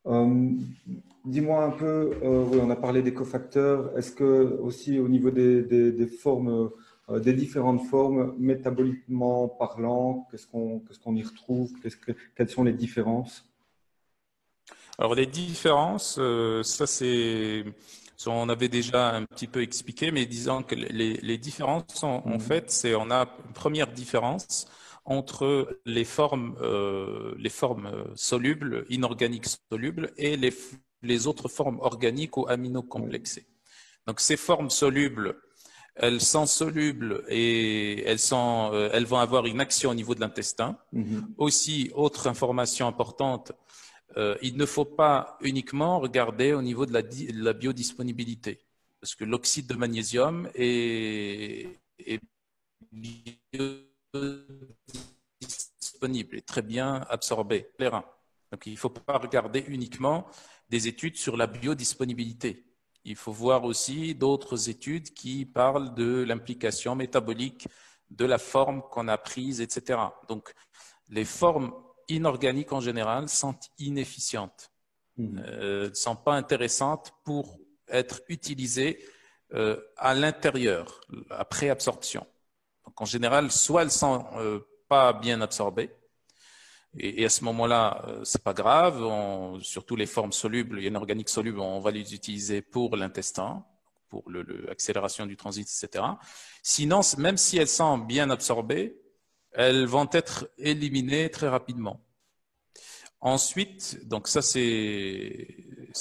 Euh, Dis-moi un peu, oui, on a parlé des cofacteurs. Est-ce que aussi au niveau des formes, des différentes formes, métaboliquement parlant, qu'est-ce qu'on y retrouve? Quelles sont les différences? Alors les différences, ça on avait déjà un petit peu expliqué, mais disons que les différences en Mhm. fait, c'est on a une première différence entre les formes solubles, inorganiques solubles et les autres formes organiques ou Oui. aminocomplexées. Donc ces formes solubles, elles sont solubles et elles vont avoir une action au niveau de l'intestin. Mhm. Aussi, autre information importante, il ne faut pas uniquement regarder au niveau de la biodisponibilité, parce que l'oxyde de magnésium est biodisponible, est très bien absorbé par les reins. Donc il ne faut pas regarder uniquement des études sur la biodisponibilité. Il faut voir aussi d'autres études qui parlent de l'implication métabolique de la forme qu'on a prise, etc. Donc les formes inorganiques en général sont inefficientes, Mhm. ne sont pas intéressantes pour être utilisées à l'intérieur, après absorption. Donc en général, soit elles sont pas bien absorbées, et à ce moment-là, c'est pas grave, surtout les formes solubles, inorganiques solubles, on va les utiliser pour l'intestin, pour l'accélération du transit, etc. Sinon, même si elles sont bien absorbées, elles vont être éliminées très rapidement. Ensuite, donc ça c'est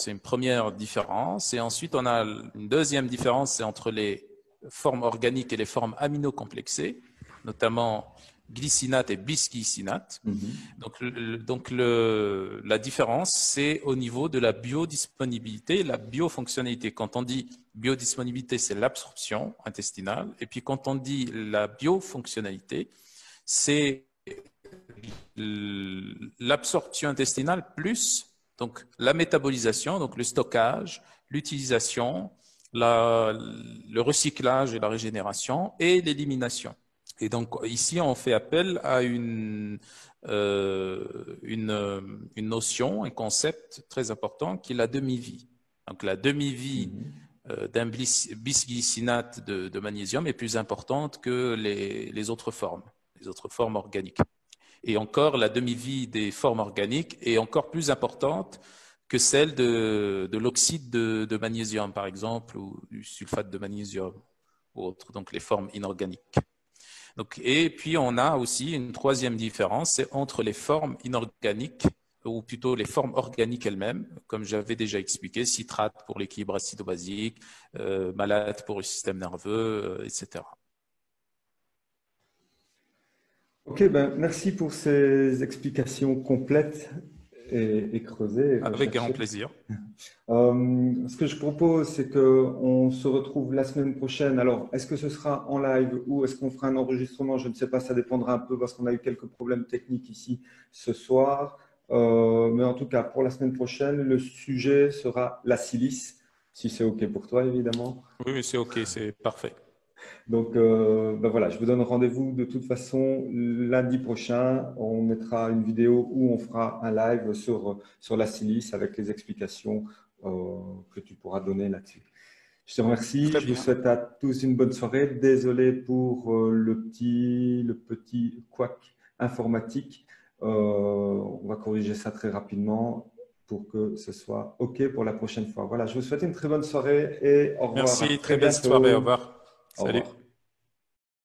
une première différence. Et ensuite, on a une deuxième différence, c'est entre les formes organiques et les formes aminocomplexées, notamment glycinate et bisglycinate. Mhm. La différence, c'est au niveau de la biodisponibilité, la biofonctionnalité. Quand on dit biodisponibilité, c'est l'absorption intestinale. Et puis quand on dit la biofonctionnalité, c'est l'absorption intestinale plus donc la métabolisation, donc le stockage, l'utilisation, le recyclage et la régénération et l'élimination. Et donc ici, on fait appel à une notion, un concept très important qui est la demi-vie. Donc la demi-vie Mhm. d'un bisglycinate de magnésium est plus importante que les autres formes organiques. Et encore, la demi-vie des formes organiques est encore plus importante que celle de l'oxyde de magnésium, par exemple, ou du sulfate de magnésium, ou autre, donc les formes inorganiques. Donc, et puis, on a aussi une troisième différence, c'est entre les formes inorganiques, ou plutôt les formes organiques elles-mêmes, comme j'avais déjà expliqué, citrate pour l'équilibre acido-basique, malate pour le système nerveux, etc. Ok, ben, merci pour ces explications complètes et creusées et Avec grand recherchées. plaisir. Ce que je propose, c'est qu'on se retrouve la semaine prochaine. Alors, est-ce que ce sera en live ou est-ce qu'on fera un enregistrement? Je ne sais pas, ça dépendra un peu parce qu'on a eu quelques problèmes techniques ici ce soir. Mais en tout cas, pour la semaine prochaine, le sujet sera la silice, si c'est OK pour toi, évidemment. Oui, oui, c'est OK, c'est parfait. Donc, ben voilà, je vous donne rendez-vous de toute façon lundi prochain. On mettra une vidéo où on fera un live sur la silice avec les explications que tu pourras donner là-dessus. Je te remercie. Très Je vous bien. souhaite à tous une bonne soirée. Désolé pour le petit couac informatique. On va corriger ça très rapidement pour que ce soit OK pour la prochaine fois. Voilà, je vous souhaite une très bonne soirée et au revoir. À Merci, très très belle soirée. Au bientôt. revoir. Au Salut. revoir.